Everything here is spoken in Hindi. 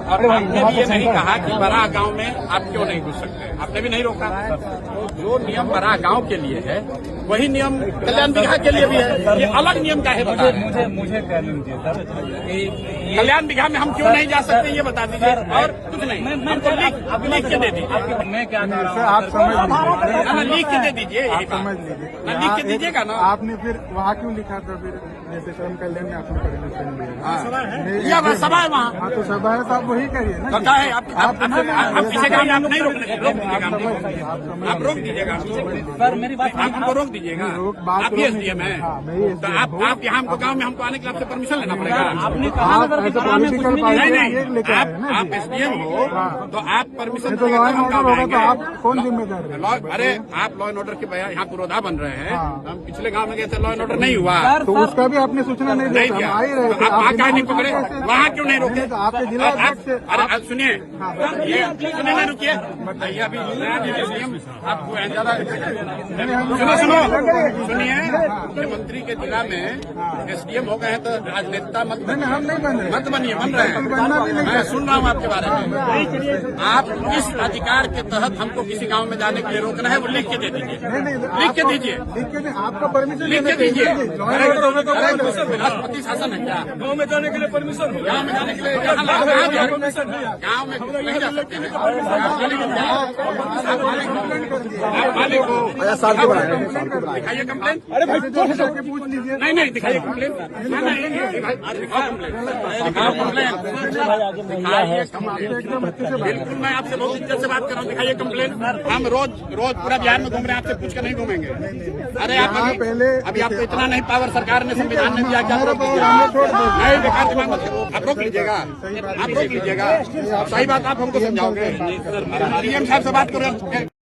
और आपने भी ये नहीं कहा कि बड़ा गांव में आप क्यों नहीं घुस सकते, आपने भी नहीं रोका। जो नियम बड़ा गांव के लिए है वही नियम कल्याण बिघा के लिए भी है। ये अलग नियम का है, बता रहे मुझे कह लीजिए सर, कल्याण बिघा में हम क्यों नहीं जा सकते ये बता दीजिए, और कुछ नहीं। हमको लिख के दे दीजिए। मैं क्या कह रहा हूँ, आप समझ लिख के दे दीजिए, समझ लीजिए। लिख के दीजिएगा ना। आपने फिर वहाँ क्यों लिखा था, फिर जैसे श्रम कल्याण में आपने परमिशन लिया? या सभा है वहाँ, हाँ तो सभा है, तो आप वही करिए ना। पता है आप किसी काम में आप नहीं रोक दीजिएगा, आप रोक दीजिएगा सर मेरी बात आप हमको रोक दीजिएगा। आप भी एसडीएम है, तो आप यहाँ हमको गांव में हमको आने के लिए आपसे परमिशन लेना पड़ेगा। आपने कहा ना सर कि सभा में कुछ नहीं नहीं, नहीं, आप एसडीएम हो तो आप परमिशन तो लॉ एंड ऑर्डर होगा तो आप कौन जिम्मेदार है? अरे आप लॉ एंड ऑर्डर के बजाय यहाँ पुरोधा बन रहे हैं। हम पिछले गांव में गए थे, लॉ एंड ऑर्डर नहीं हुआ, तो उसका भी आपने सूचना नहीं नहीं दिया। दिया। हम आ ही रहे थे, आप वहाँ क्या नहीं पकड़े, वहाँ क्यों नहीं रोके? आपके जिला अध्यक्ष से अरे सुनिए, ये सुनिए ना, रुकिए, बताइए अभी नया एसडीएम आप ज्यादा सुनिए, मुख्यमंत्री के जिला में एसडीएम हो गए हैं तो राजनेता मत बनिए, हम नहीं बन रहे, मत बनिए, बन रहे हैं। मैं सुन रहा हूँ आपके बारे में। आप किस अधिकार के तहत हमको किसी गांव में जाने के लिए रोकना है वो लिख के दे दीजिए, लिख के दीजिए, लिख के आपका परमिशन लिख के दीजिए। राष्ट्रपति शासन है क्या? गाँव में जाने के लिए परमिशन, गाँव में जाने के लिए गाँव में नहीं जा सकते हैं। आप मालिक हो, दिखाइए कंप्लेन। अरे भाई पूछ लीजिए। नहीं नहीं, दिखाइए कंप्लेन। दिखाओ कंप्लेन, बिल्कुल। मैं आपसे बहुत इज्जत से बात कर रहा हूँ, दिखाइए कंप्लेन। हम रोज पूरा बिहार में घूम रहे हैं, आपसे पूछ कर नहीं घूमेंगे। अरे आप अभी आपको इतना नहीं पावर सरकार ने संविधान ने दिया, क्या नहीं बेकार दिमाग मत करो। आप रोक लीजिएगा, आप रोक लीजिएगा। सही बात आप हमको समझाओगे। डीएम साहब से बात करो।